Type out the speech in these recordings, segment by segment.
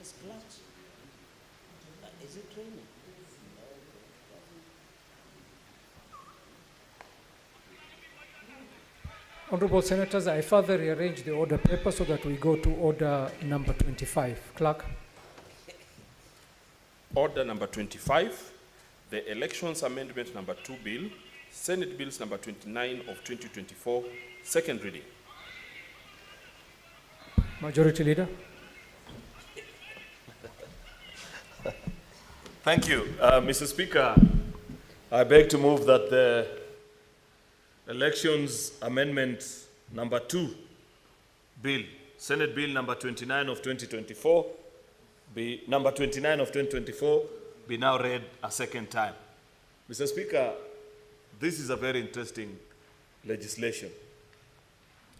It's clutch. Is it raining? Honorable Senators, I further rearrange the order paper so that we go to order number 25. Clerk. Order number 25, the Elections Amendment number 2 Bill, Senate Bills number 29 of 2024, second reading. Majority Leader. Thank you. Mr. Speaker, I beg to move that the Elections Amendment number 2 Bill, Senate Bill number 29 of 2024, be now read a second time. Mr. Speaker, this is a very interesting legislation.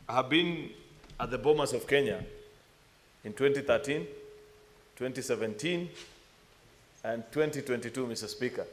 I have been at the Bomas of Kenya in 2013, 2017, and 2022, Mr. Speaker.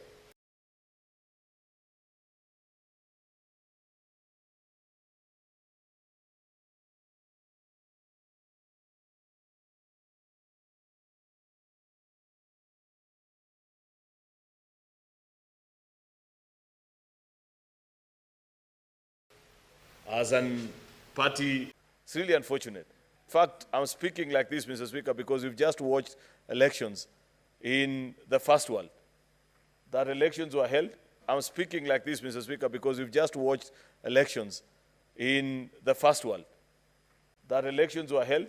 As an party, it's really unfortunate. In fact, I'm speaking like this, Mr. Speaker, because we've just watched elections in the first world. That elections were held. I'm speaking like this, Mr. Speaker, because we've just watched elections in the first world. That elections were held.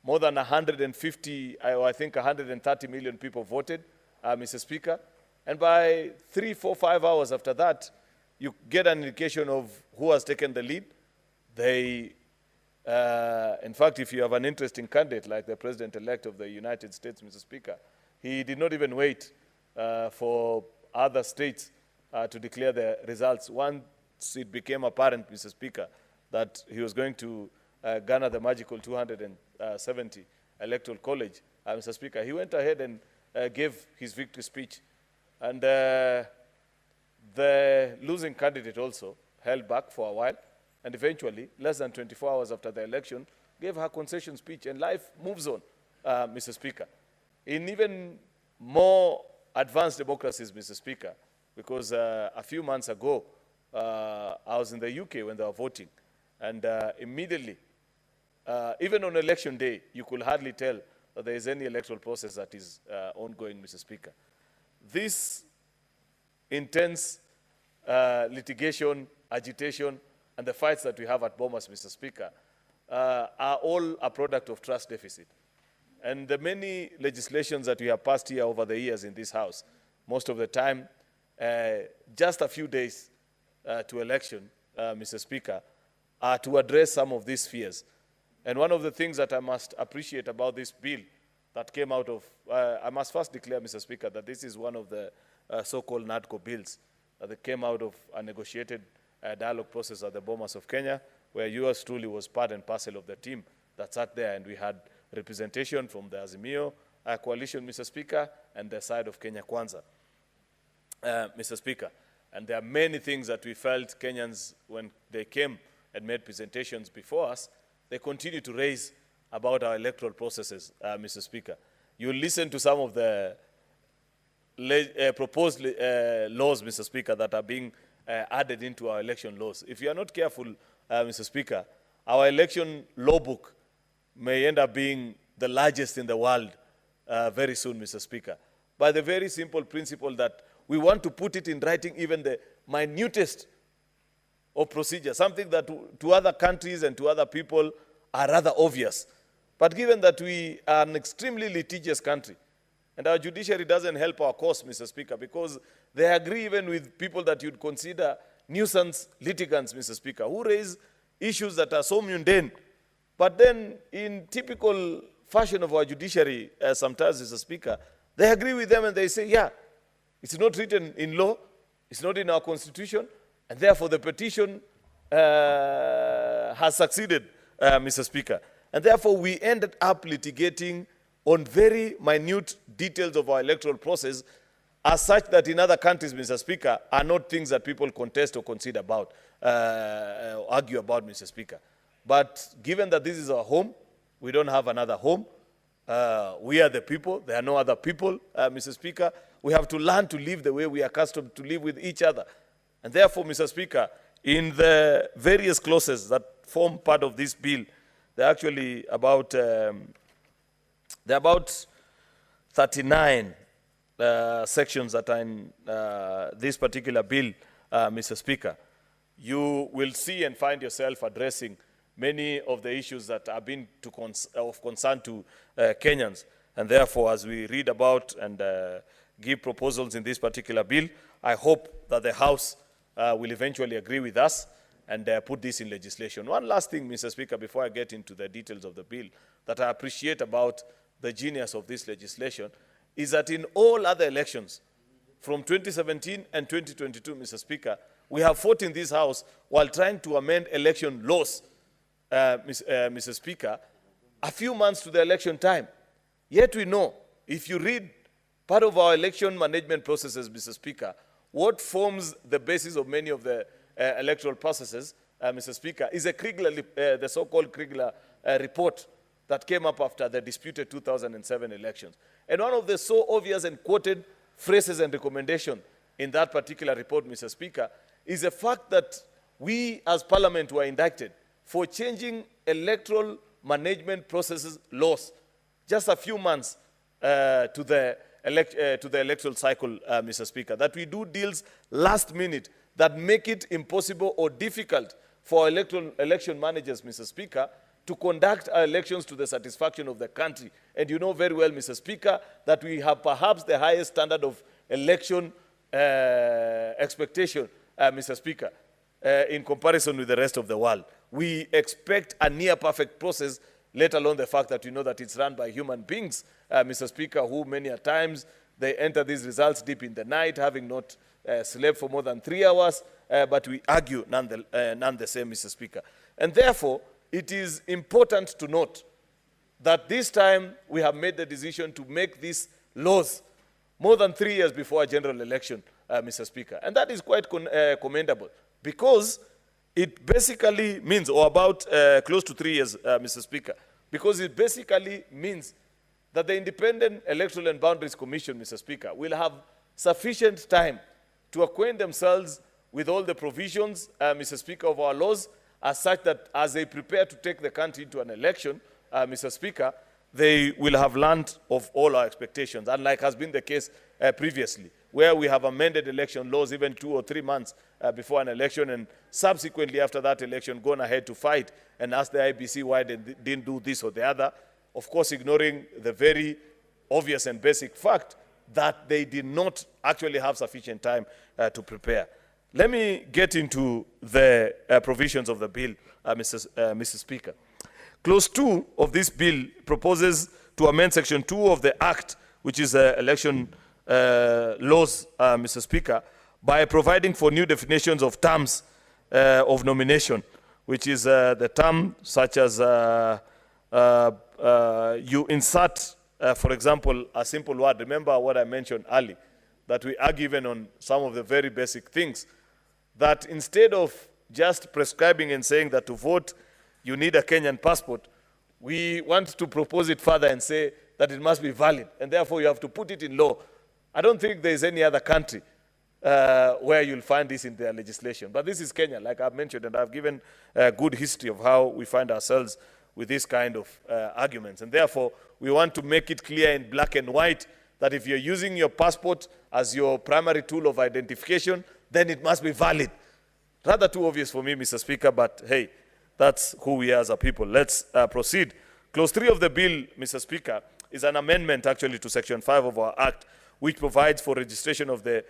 More than 150, I think 130 million people voted, Mr. Speaker. And by 3, 4, 5 hours after that, you get an indication of who has taken the lead. In fact, if you have an interesting candidate like the President-elect of the United States, Mr. Speaker, he did not even wait for other states to declare the results. Once it became apparent, Mr. Speaker, that he was going to garner the magical 270 electoral college, Mr. Speaker, he went ahead and gave his victory speech. And the losing candidate also held back for a while, and eventually, less than 24 hours after the election, gave her concession speech, and life moves on, Mr. Speaker. In even more advanced democracies, Mr. Speaker, because a few months ago, I was in the UK when they were voting, and immediately, even on election day, you could hardly tell that there is any electoral process that is ongoing, Mr. Speaker. This intense litigation, agitation, and the fights that we have at Bomas, Mr. Speaker, are all a product of trust deficit. And the many legislations that we have passed here over the years in this House, most of the time, just a few days to election, Mr. Speaker, are to address some of these fears. And one of the things that I must appreciate about this bill that came out of, I must first declare, Mr. Speaker, that this is one of the so-called NADCO bills that came out of a negotiated dialogue process at the Bomas of Kenya, where yours truly was part and parcel of the team that sat there, and we had representation from the Azimio coalition, Mr. Speaker, and the side of Kenya Kwanza, Mr. Speaker. And there are many things that we felt Kenyans, when they came and made presentations before us, they continue to raise about our electoral processes, Mr. Speaker. You listen to some of the proposed laws, Mr. Speaker, that are being added into our election laws. If you are not careful, Mr. Speaker, our election law book may end up being the largest in the world very soon, Mr. Speaker, by the very simple principle that we want to put it in writing even the minutest of procedure, something that to other countries and to other people are rather obvious. But given that we are an extremely litigious country, and our judiciary doesn't help our cause, Mr. Speaker, because they agree even with people that you'd consider nuisance litigants, Mr. Speaker, who raise issues that are so mundane. But then, in typical fashion of our judiciary, sometimes, Mr. Speaker, they agree with them and they say, yeah, it's not written in law, it's not in our constitution, and therefore the petition has succeeded, Mr. Speaker. And therefore, we ended up litigating on very minute details of our electoral process, as such that in other countries, Mr. Speaker, are not things that people contest or consider about, argue about, Mr. Speaker. But given that this is our home, we don't have another home, We are the people. There are no other people, Mr. Speaker. We have to learn to live the way we are accustomed to live with each other. And therefore, Mr. Speaker, in the various clauses that form part of this bill, there are actually about 39 sections that are in this particular bill, Mr. Speaker. You will see and find yourself addressing many of the issues that have been of concern to Kenyans. And therefore, as we read about and give proposals in this particular bill, I hope that the House will eventually agree with us and put this in legislation. One last thing, Mr. Speaker, before I get into the details of the bill, that I appreciate about the genius of this legislation is that in all other elections, from 2017 and 2022, Mr. Speaker, we have fought in this House while trying to amend election laws, Mr. Speaker, a few months to the election time. Yet we know, if you read part of our election management processes, Mr. Speaker, what forms the basis of many of the electoral processes, Mr. Speaker, is the so-called Kriegler report that came up after the disputed 2007 elections. And one of the so obvious and quoted phrases and recommendations in that particular report, Mr. Speaker, is the fact that we as Parliament were indicted for changing electoral management processes laws just a few months to the electoral cycle, Mr. Speaker, that we do deals last minute that make it impossible or difficult for election managers, Mr. Speaker, to conduct our elections to the satisfaction of the country. And you know very well, Mr. Speaker, that we have perhaps the highest standard of election expectation, Mr. Speaker, in comparison with the rest of the world. We expect a near-perfect process, let alone the fact that we know that it's run by human beings, Mr. Speaker, who many a times they enter these results deep in the night, having not slept for more than 3 hours, but we argue none the same, Mr. Speaker. And therefore, it is important to note that this time we have made the decision to make these laws more than 3 years before a general election, Mr. Speaker. And that is quite commendable, because it basically means, or about close to 3 years, Mr. Speaker, because it basically means that the Independent Electoral and Boundaries Commission, Mr. Speaker, will have sufficient time to acquaint themselves with all the provisions, Mr. Speaker, of our laws, as such that as they prepare to take the country into an election, Mr. Speaker, they will have learned of all our expectations, unlike has been the case previously, where we have amended election laws even 2 or 3 months before an election, and subsequently after that election gone ahead to fight and ask the IBC why they didn't do this or the other, of course ignoring the very obvious and basic fact that they did not actually have sufficient time to prepare. Let me get into the provisions of the bill, Mr. Speaker. Clause 2 of this bill proposes to amend Section 2 of the Act, which is election laws, Mr. Speaker, by providing for new definitions of terms of nomination, which is the term such as you insert, for example, a simple word. Remember what I mentioned earlier, that we are given on some of the very basic things, that instead of just prescribing and saying that to vote you need a Kenyan passport, we want to propose it further and say that it must be valid, and therefore you have to put it in law. I don't think there is any other country where you'll find this in their legislation. But this is Kenya, like I've mentioned, and I've given a good history of how we find ourselves with this kind of arguments. And therefore, we want to make it clear in black and white that if you're using your passport as your primary tool of identification, then it must be valid. Rather too obvious for me, Mr. Speaker, but hey, that's who we are as a people. Let's proceed. Clause 3 of the bill, Mr. Speaker, is an amendment actually to Section 5 of our Act, which provides for registration of the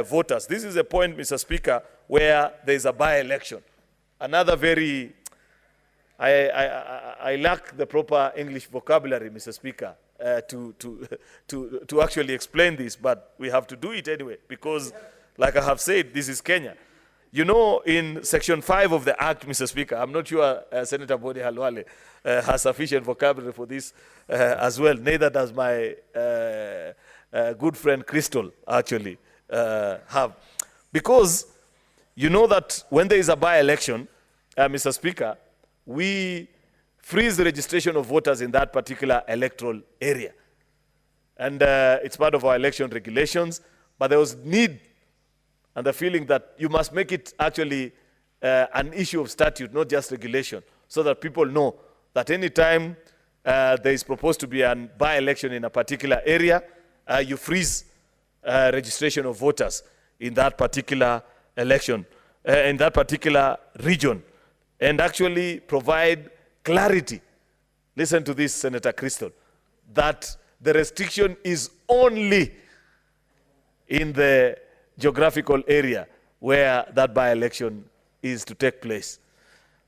voters. This is a point, Mr. Speaker, where there is a by-election. Another very, I lack the proper English vocabulary, Mr. Speaker, to actually explain this, but we have to do it anyway, because, like I have said, this is Kenya. You know, in Section 5 of the Act, Mr. Speaker, I'm not sure Senator Bodi Halwale has sufficient vocabulary for this as well. Neither does my good friend Crystal actually have. Because you know that when there is a by-election, Mr. Speaker, we freeze the registration of voters in that particular electoral area. And it's part of our election regulations, but there was need and the feeling that you must make it actually an issue of statute, not just regulation, so that people know that any time there is proposed to be a by-election in a particular area, you freeze registration of voters in that particular election, in that particular region, and actually provide clarity. Listen to this, Senator Crystal, that the restriction is only in the geographical area where that by-election is to take place.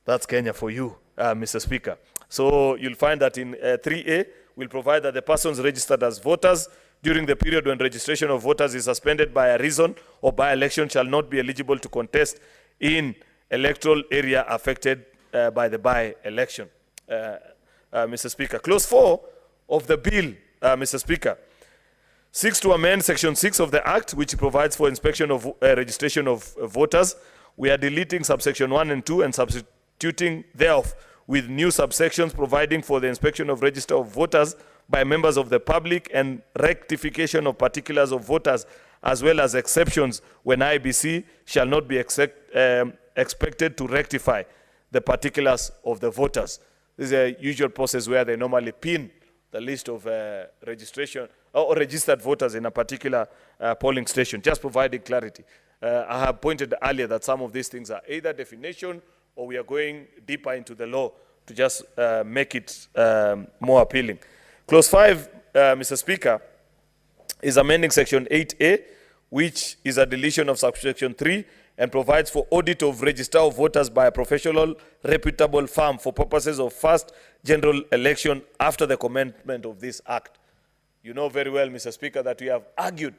That's Kenya for you, Mr. Speaker. So you'll find that in 3A, we'll provide that the persons registered as voters during the period when registration of voters is suspended by a reason or by-election shall not be eligible to contest in electoral area affected by the by-election. Mr. Speaker, Clause 4 of the bill, Mr. Speaker, seeks to amend Section 6 of the Act, which provides for inspection of registration of voters. We are deleting subsection 1 and 2 and substituting thereof with new subsections providing for the inspection of register of voters by members of the public and rectification of particulars of voters, as well as exceptions when IBC shall not be expected to rectify the particulars of the voters. This is a usual process where they normally pin the list of registration or registered voters in a particular polling station, just providing clarity. I have pointed earlier that some of these things are either definition or we are going deeper into the law to just make it more appealing. Clause 5, Mr. Speaker, is amending Section 8A, which is a deletion of subsection 3 and provides for audit of register of voters by a professional, reputable firm for purposes of first general election after the commencement of this act. You know very well, Mr. Speaker, that we have argued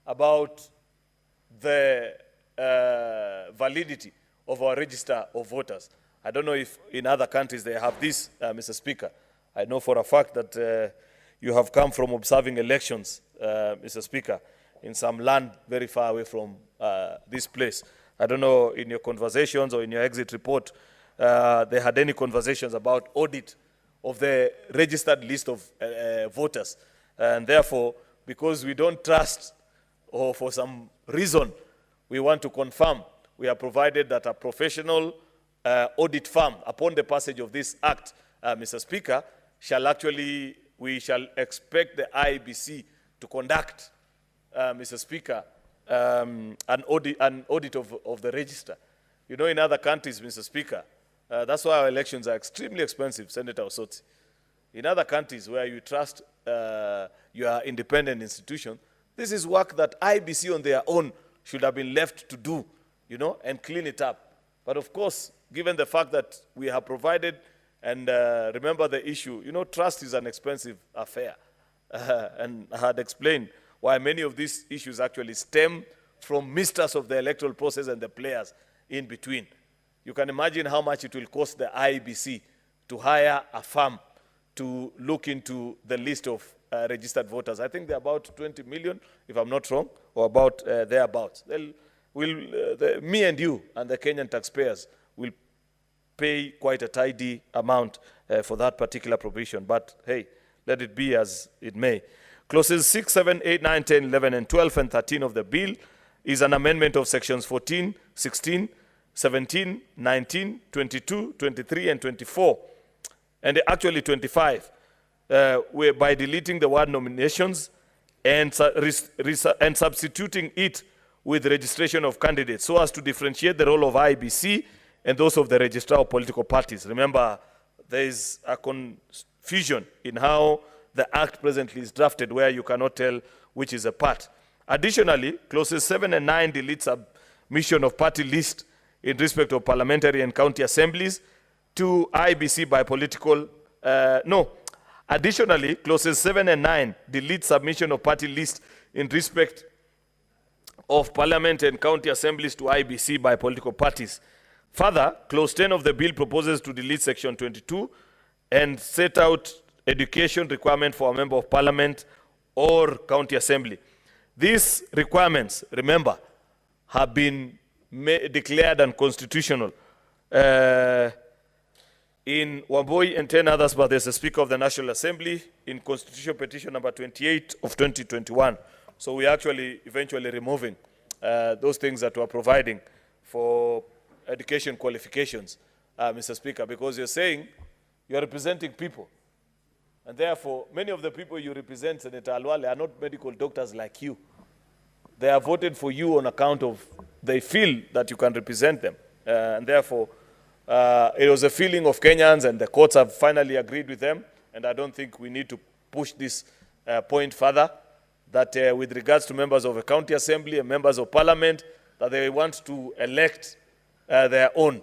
about the validity of our register of voters. I don't know if in other countries they have this, Mr. Speaker. I know for a fact that you have come from observing elections, Mr. Speaker, in some land very far away from this place. I don't know in your conversations or in your exit report, they had any conversations about audit of the registered list of voters. And therefore, because we don't trust or for some reason we want to confirm, we have provided that a professional audit firm, upon the passage of this act, Mr. Speaker, we shall expect the IBC to conduct, Mr. Speaker, an audit of the register. You know, in other countries, Mr. Speaker, that's why our elections are extremely expensive, Senator Osotsi. In other countries where you trust your independent institution, this is work that IBC on their own should have been left to do, you know, and clean it up. But of course, given the fact that we have provided, and remember the issue, you know, trust is an expensive affair. And I had explained why many of these issues actually stem from mistrust of the electoral process and the players in between. You can imagine how much it will cost the IEBC to hire a firm to look into the list of registered voters. I think they're about 20 million, if I'm not wrong, or about thereabouts. Me and you and the Kenyan taxpayers will pay quite a tidy amount for that particular provision. But hey, let it be as it may. Clauses 6, 7, 8, 9, 10, 11, and 12 and 13 of the bill is an amendment of sections 14, 16, 17, 19, 22, 23, and 24, and actually 25, by deleting the word nominations and substituting it with registration of candidates so as to differentiate the role of IBC and those of the registrar of political parties. Remember, there is a confusion in how the act presently is drafted where you cannot tell which is a part. Additionally, clauses 7 and 9 delete submission of party list in respect of parliamentary and county assemblies to IBC by political, Additionally, clauses 7 and 9 delete submission of party list in respect of parliament and county assemblies to IBC by political parties. Further, clause 10 of the bill proposes to delete section 22 and set out education requirement for a member of parliament or county assembly. These requirements, remember, have been declared unconstitutional in Wamboi and 10 others by the Speaker of the National Assembly in Constitutional Petition number 28 of 2021. So we are actually eventually removing those things that we're providing for education qualifications, Mr. Speaker, because you're saying you're representing people. And therefore, many of the people you represent, Senator Alwale, are not medical doctors like you. They have voted for you on account of they feel that you can represent them. And therefore, it was a feeling of Kenyans, and the courts have finally agreed with them. And I don't think we need to push this point further, that with regards to members of a county assembly and members of parliament, that they want to elect their own.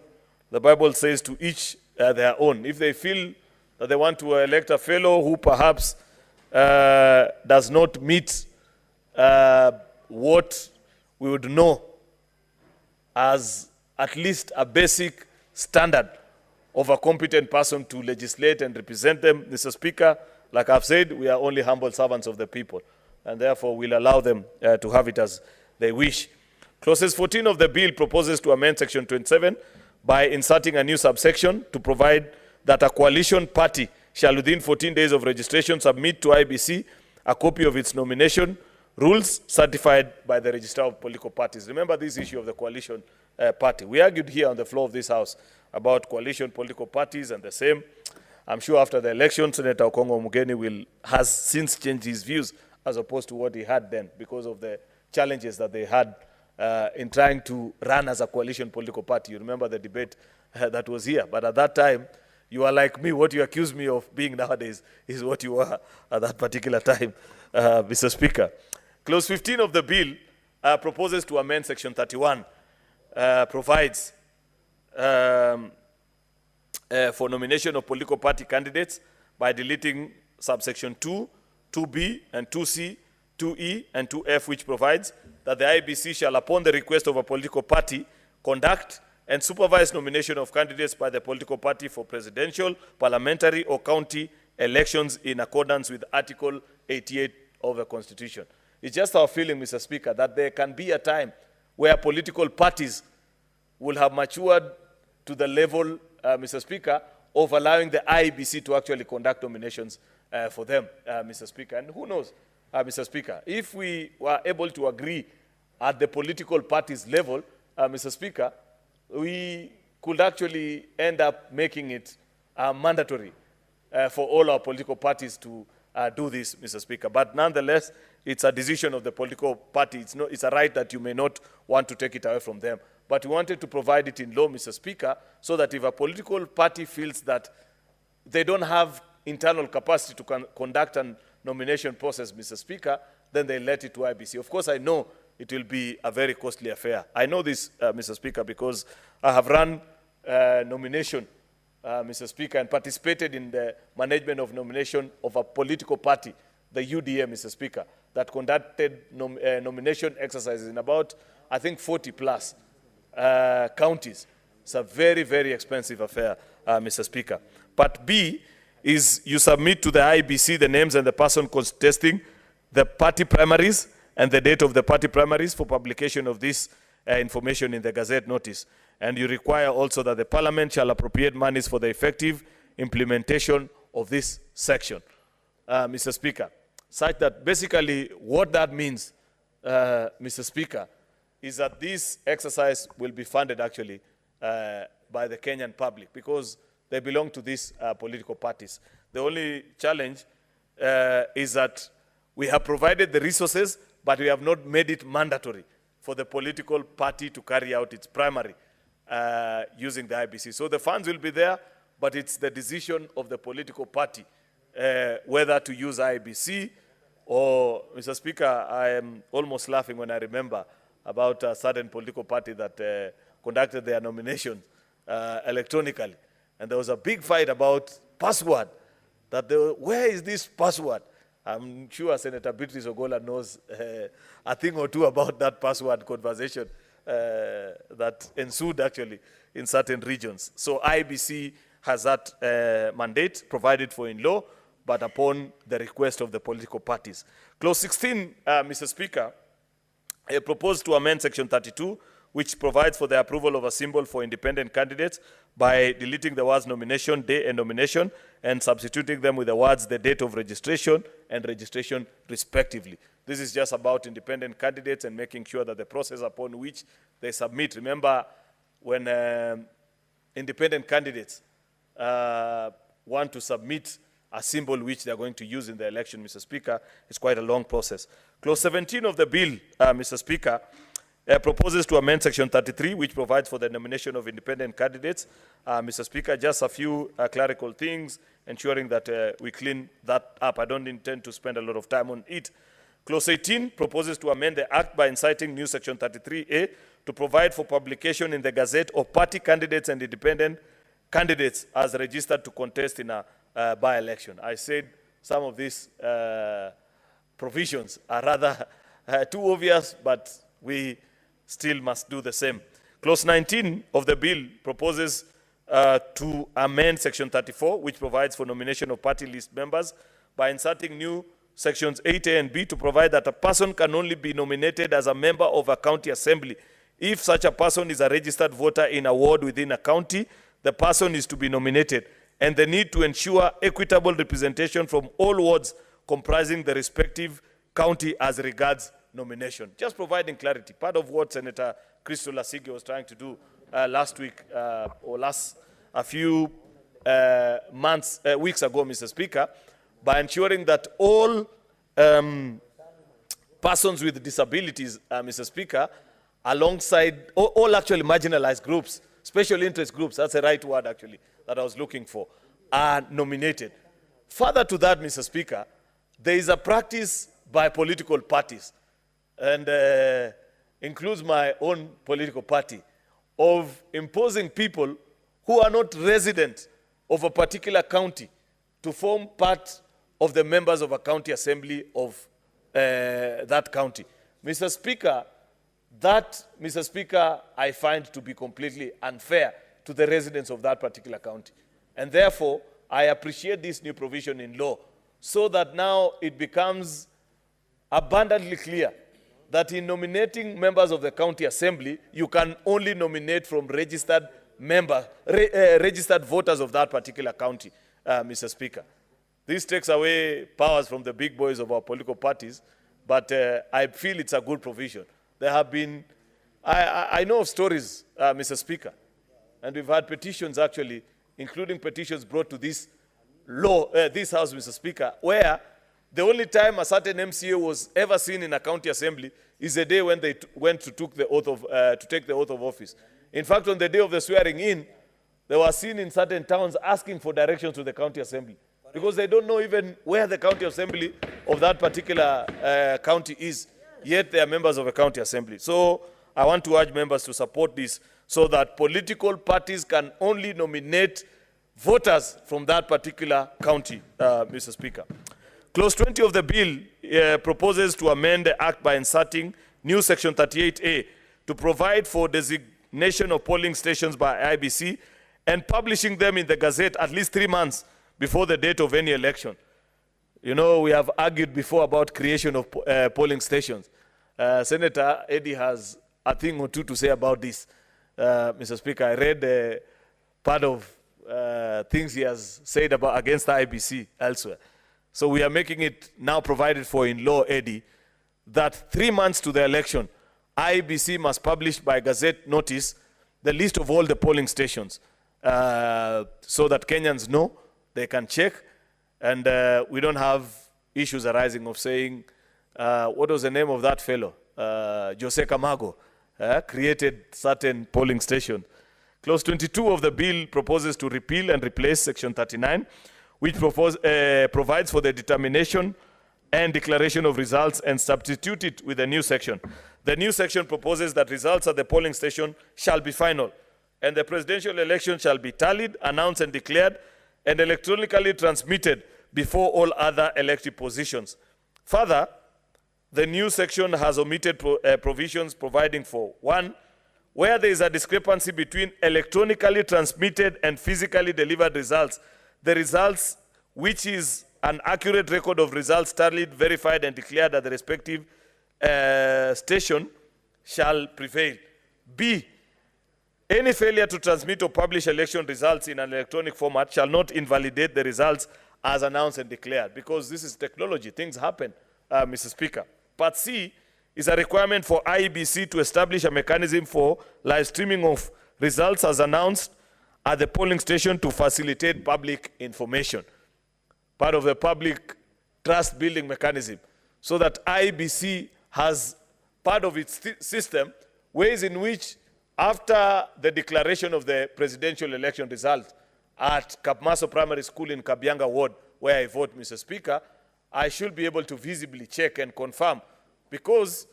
The Bible says to each their own. If they feel that they want to elect a fellow who perhaps does not meet what we would know as at least a basic standard of a competent person to legislate and represent them, Mr. Speaker, like I've said, we are only humble servants of the people, and therefore we'll allow them to have it as they wish. Clause 14 of the bill proposes to amend Section 27 by inserting a new subsection to provide that a coalition party shall within 14 days of registration submit to IBC a copy of its nomination rules certified by the Registrar of Political Parties. Remember this issue of the coalition party. We argued here on the floor of this House about coalition political parties, and the same. I'm sure after the election, Senator Okongo Mugeni has since changed his views as opposed to what he had then, because of the challenges that they had in trying to run as a coalition political party. You remember the debate that was here. But at that time, you are like me. What you accuse me of being nowadays is what you were at that particular time, Mr. Speaker. Clause 15 of the bill proposes to amend Section 31, provides for nomination of political party candidates by deleting subsection 2, 2B, and 2C, 2E, and 2F, which provides that the IBC shall, upon the request of a political party, conduct and supervise nomination of candidates by the political party for presidential, parliamentary, or county elections in accordance with Article 88 of the Constitution. It's just our feeling, Mr. Speaker, that there can be a time where political parties will have matured to the level, Mr. Speaker, of allowing the IBC to actually conduct nominations for them, Mr. Speaker. And who knows, Mr. Speaker, if we were able to agree at the political parties level, Mr. Speaker, we could actually end up making it mandatory for all our political parties to do this, Mr. Speaker. But nonetheless, it's a decision of the political party. It's a right that you may not want to take it away from them. But we wanted to provide it in law, Mr. Speaker, so that if a political party feels that they don't have internal capacity to conduct a nomination process, Mr. Speaker, then they let it to IBC. Of course, I know it will be a very costly affair. I know this, Mr. Speaker, because I have run nomination, Mr. Speaker, and participated in the management of nomination of a political party, the UDA, Mr. Speaker, that conducted nomination exercises in about, I think, 40 plus counties. It's a very, very expensive affair, Mr. Speaker. Part B is you submit to the IBC the names and the person contesting the party primaries and the date of the party primaries for publication of this information in the Gazette notice. And you require also that the Parliament shall appropriate monies for the effective implementation of this section, Mr. Speaker. Such that basically what that means, Mr. Speaker, is that this exercise will be funded actually by the Kenyan public because they belong to these political parties. The only challenge is that we have provided the resources, but we have not made it mandatory for the political party to carry out its primary using the IBC. So the funds will be there, but it's the decision of the political party whether to use IBC or, Mr. Speaker, I am almost laughing when I remember about a certain political party that conducted their nomination electronically. And there was a big fight about password. Where is this password? I'm sure Senator Beatrice Ogola knows a thing or two about that password conversation that ensued actually in certain regions. So IBC has that mandate provided for in law, but upon the request of the political parties. Clause 16, Mr. Speaker, proposed to amend Section 32, which provides for the approval of a symbol for independent candidates by deleting the words nomination day and nomination and substituting them with the words the date of registration and registration respectively. This is just about independent candidates and making sure that the process upon which they submit. Remember, when independent candidates want to submit a symbol which they're going to use in the election, Mr. Speaker, it's quite a long process. Clause 17 of the bill, Mr. Speaker, proposes to amend Section 33, which provides for the nomination of independent candidates. Mr. Speaker, just a few clerical things, ensuring that we clean that up. I don't intend to spend a lot of time on it. Clause 18 proposes to amend the Act by inciting new Section 33A to provide for publication in the Gazette of party candidates and independent candidates as registered to contest in a by-election. I said some of these provisions are rather too obvious, but we still must do the same. Clause 19 of the bill proposes to amend Section 34, which provides for nomination of party list members by inserting new Sections 8A and B to provide that a person can only be nominated as a member of a county assembly. If such a person is a registered voter in a ward within a county, the person is to be nominated, and the need to ensure equitable representation from all wards comprising the respective county as regards nomination. Just providing clarity. Part of what Senator Crystal Lasige was trying to do last week or a few weeks ago, Mr. Speaker, by ensuring that all persons with disabilities, Mr. Speaker, alongside all actually marginalized groups, special interest groups, that's the right word actually that I was looking for, are nominated. Further to that, Mr. Speaker, there is a practice by political parties, and includes my own political party, of imposing people who are not resident of a particular county to form part of the members of a county assembly of that county. Mr. Speaker, I find to be completely unfair to the residents of that particular county. And therefore, I appreciate this new provision in law so that now it becomes abundantly clear that in nominating members of the county assembly, you can only nominate from registered voters of that particular county, Mr. Speaker. This takes away powers from the big boys of our political parties, but I feel it's a good provision. There have been, I know of stories, Mr. Speaker, and we've had petitions actually, including petitions brought to this House, Mr. Speaker, where the only time a certain MCA was ever seen in a county assembly is the day when they went to take the oath of office. In fact, on the day of the swearing in, they were seen in certain towns asking for directions to the county assembly, because they don't know even where the county assembly of that particular county is, yet they are members of a county assembly. So I want to urge members to support this so that political parties can only nominate voters from that particular county, Mr. Speaker. Clause 20 of the bill proposes to amend the Act by inserting new Section 38A to provide for designation of polling stations by IEBC and publishing them in the Gazette at least 3 months before the date of any election. You know, we have argued before about creation of polling stations. Senator Eddie has a thing or two to say about this. Mr. Speaker, I read part of things he has said about against the IEBC elsewhere. So we are making it now provided for in law, Eddie, that 3 months to the election, IEBC must publish by Gazette notice the list of all the polling stations so that Kenyans know, they can check, and we don't have issues arising of saying, what was the name of that fellow? Jose Camargo created certain polling stations. Clause 22 of the bill proposes to repeal and replace Section 39, which provides for the determination and declaration of results, and substitute it with a new section. The new section proposes that results at the polling station shall be final, and the presidential election shall be tallied, announced, and declared, and electronically transmitted before all other elective positions. Further, the new section has omitted provisions providing for, 1, where there is a discrepancy between electronically transmitted and physically delivered results, the results, which is an accurate record of results tallied, verified, and declared at the respective station, shall prevail. B, any failure to transmit or publish election results in an electronic format shall not invalidate the results as announced and declared, because this is technology. Things happen, Mr. Speaker. Part C is a requirement for IEBC to establish a mechanism for live streaming of results as announced at the polling station to facilitate public information. Part of the public trust building mechanism, so that IEBC has part of its system, ways in which after the declaration of the presidential election result at Kapmaso Primary School in Kabianga Ward, where I vote, Mr. Speaker, I should be able to visibly check and confirm, because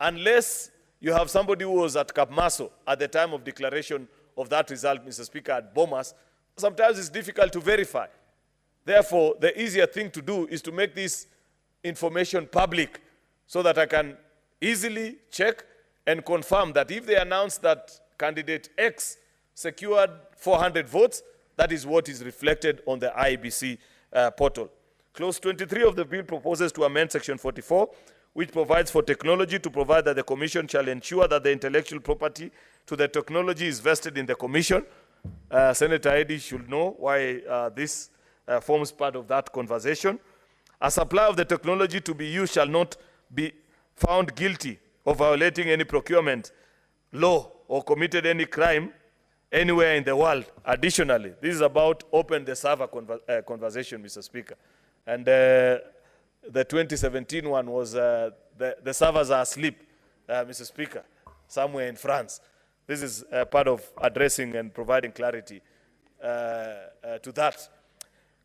unless you have somebody who was at Kapmaso at the time of declaration of that result, Mr. Speaker, at Bomas, sometimes it's difficult to verify. Therefore, the easier thing to do is to make this information public so that I can easily check and confirm that if they announce that candidate X secured 400 votes, that is what is reflected on the IEBC portal. Clause 23 of the bill proposes to amend Section 44, which provides for technology to provide that the Commission shall ensure that the intellectual property to the technology is vested in the Commission. Senator Eddy should know why this forms part of that conversation. A supplier of the technology to be used shall not be found guilty of violating any procurement law or committed any crime anywhere in the world. Additionally, this is about open the server conversation, Mr. Speaker. And the 2017 one was the servers are asleep, Mr. Speaker, somewhere in France. This is part of addressing and providing clarity to that.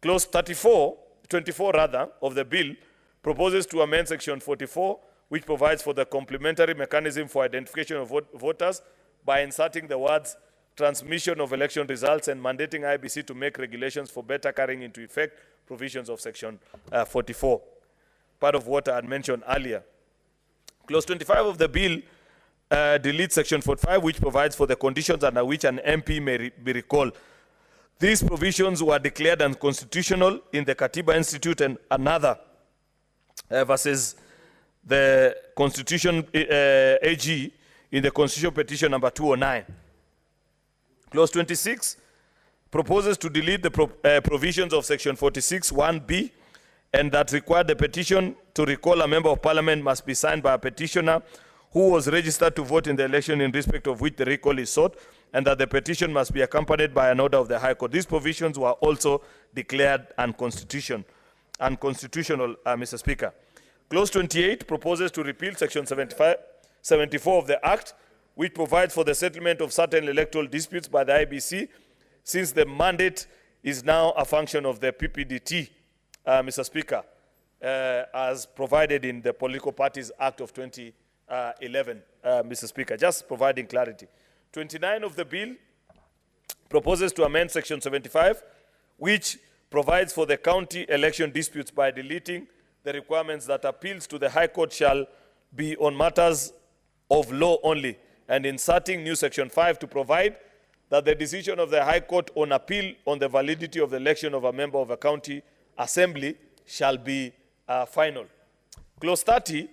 Clause 24 of the bill proposes to amend Section 44, which provides for the complementary mechanism for identification of voters by inserting the words transmission of election results and mandating IEBC to make regulations for better carrying into effect provisions of Section 44. Part of what I had mentioned earlier. Clause 25 of the bill deletes Section 45, which provides for the conditions under which an MP may be recalled. These provisions were declared unconstitutional in the Katiba Institute and another versus the Constitution AG in the Constitution Petition number 209. Clause 26 proposes to delete the provisions of Section 46 1B, and that required the petition to recall a member of parliament must be signed by a petitioner who was registered to vote in the election in respect of which the recall is sought, and that the petition must be accompanied by an order of the High Court. These provisions were also declared unconstitutional, Mr. Speaker. Clause 28 proposes to repeal Section 74 of the Act, which provides for the settlement of certain electoral disputes by the IEBC, since the mandate is now a function of the PPDT, Mr. Speaker, as provided in the Political Parties Act of 2011, Mr. Speaker, just providing clarity. 29 of the bill proposes to amend Section 75, which provides for the county election disputes by deleting the requirements that appeals to the High Court shall be on matters of law only, and inserting new Section 5 to provide that the decision of the High Court on appeal on the validity of the election of a member of a county assembly shall be final. Clause 30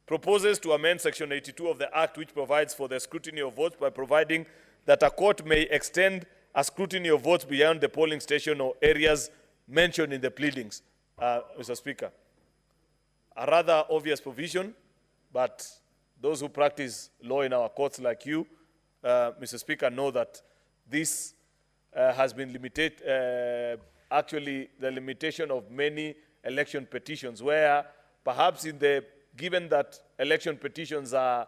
proposes to amend Section 82 of the Act, which provides for the scrutiny of votes by providing that a court may extend a scrutiny of votes beyond the polling station or areas mentioned in the pleadings, Mr. Speaker. A rather obvious provision, but those who practice law in our courts like you, Mr. Speaker, know that this has been limited, actually the limitation of many election petitions, where perhaps given that election petitions are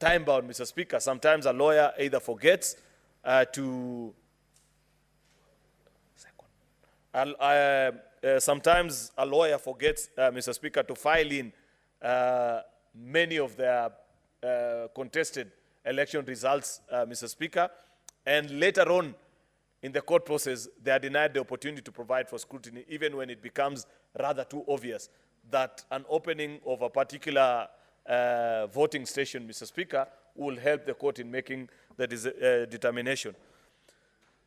time-bound, Mr. Speaker, sometimes a lawyer either forgets sometimes a lawyer forgets, Mr. Speaker, to file in many of their contested election results, Mr. Speaker, and later on in the court process, they are denied the opportunity to provide for scrutiny, even when it becomes rather too obvious that an opening of a particular voting station, Mr. Speaker, will help the court in making the determination.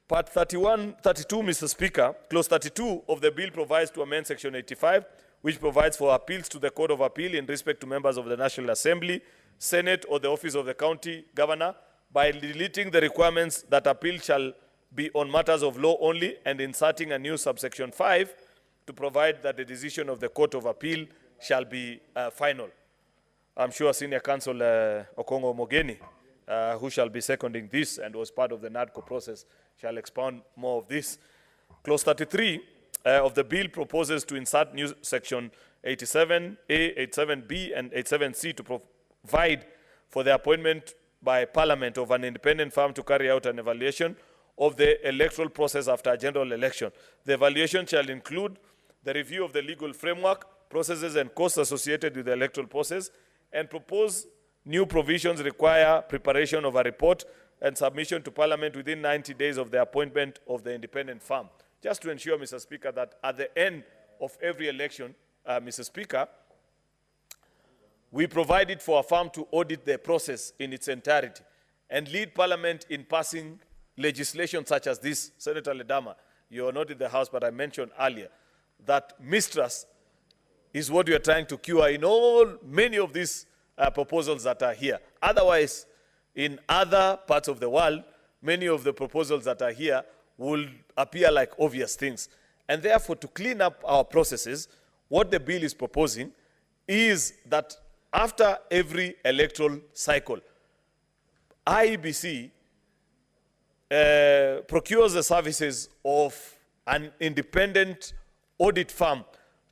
Part 32, Mr. Speaker, Clause 32 of the bill provides to amend Section 85, which provides for appeals to the Court of Appeal in respect to members of the National Assembly Senate or the office of the county governor by deleting the requirements that appeal shall be on matters of law only and inserting a new subsection 5 to provide that the decision of the Court of Appeal shall be final. I'm sure Senior Counsel Okongo Omogeni, who shall be seconding this and was part of the NADCO process, shall expound more of this. Clause 33 of the bill proposes to insert new section 87A, 87B, and 87C to provide for the appointment by Parliament of an independent firm to carry out an evaluation of the electoral process after a general election. The evaluation shall include the review of the legal framework, processes and costs associated with the electoral process, and propose new provisions require preparation of a report and submission to Parliament within 90 days of the appointment of the independent firm. Just to ensure, Mr. Speaker, that at the end of every election, Mr. Speaker, we provided for a firm to audit the process in its entirety and lead Parliament in passing legislation such as this. Senator Ledama, you are not in the House, but I mentioned earlier that mistrust is what we are trying to cure in many of these proposals that are here. Otherwise, in other parts of the world, many of the proposals that are here will appear like obvious things. And therefore, to clean up our processes, what the bill is proposing is that after every electoral cycle, IEBC procures the services of an independent audit firm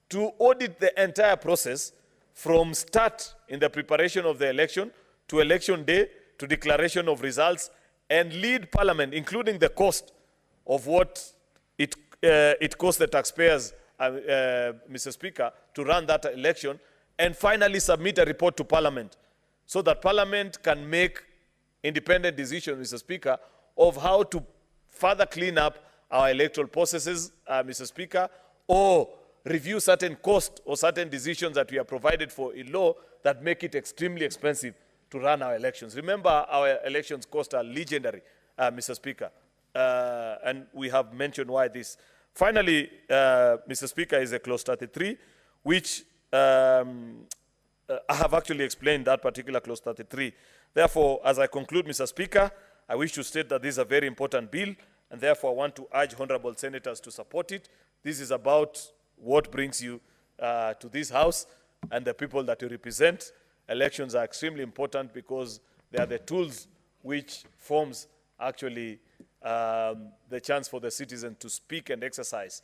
to audit the entire process from start in the preparation of the election to election day to declaration of results and lead Parliament, including the cost of what it costs the taxpayers, Mr. Speaker, to run that election, and finally submit a report to Parliament so that Parliament can make independent decisions, Mr. Speaker, of how to further clean up our electoral processes, Mr. Speaker, or review certain costs or certain decisions that we have provided for in law that make it extremely expensive to run our elections. Remember, our elections cost are legendary, Mr. Speaker, and we have mentioned why this. Finally, Mr. Speaker, is a clause 33, which I have actually explained that particular clause 33. Therefore, as I conclude, Mr. Speaker, I wish to state that this is a very important bill, and therefore I want to urge honorable senators to support it. This is about what brings you to this House and the people that you represent. Elections are extremely important because they are the tools which forms actually the chance for the citizen to speak and exercise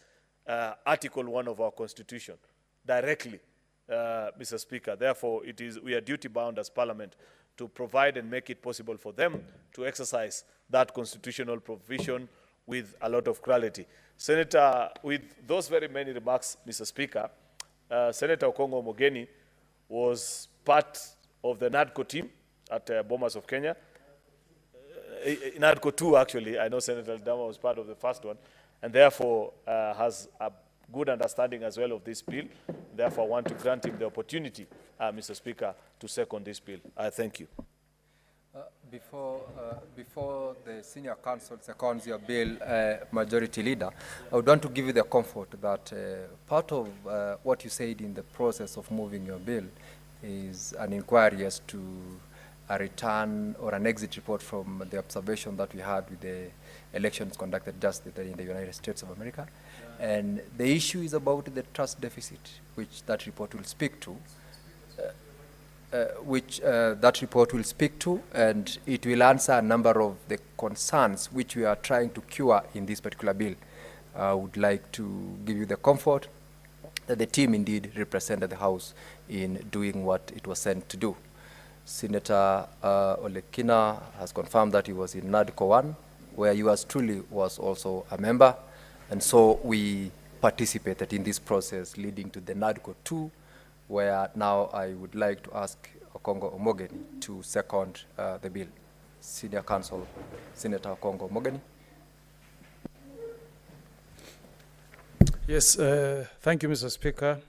Article 1 of our Constitution directly, Mr. Speaker. Therefore, we are duty-bound as Parliament to provide and make it possible for them to exercise that constitutional provision with a lot of clarity. Senator, with those very many remarks, Mr. Speaker, Senator Okongo Omogeni was part of the NADCO team at Bomas of Kenya. NADCO 2, actually. I know Senator Ledama was part of the first one, and therefore has a good understanding as well of this bill. Therefore, I want to grant him the opportunity, Mr. Speaker, to second this bill. I thank you. Before the senior counsel seconds your bill, Majority Leader, I would want to give you the comfort that part of what you said in the process of moving your bill is an inquiry as to a return or an exit report from the observation that we had with the elections conducted just in the United States of America. And the issue is about the trust deficit, which that report will speak to. And it will answer a number of the concerns which we are trying to cure in this particular bill. I would like to give you the comfort that the team indeed represented the House in doing what it was sent to do. Senator Olekina has confirmed that he was in NADCO 1, where yours truly was also a member, and so we participated in this process leading to the NADCO 2, where now I would like to ask Okongo Omogeni to second the bill. Senior Counsel, Senator Okongo Omogeni. Yes, thank you, Mr. Speaker.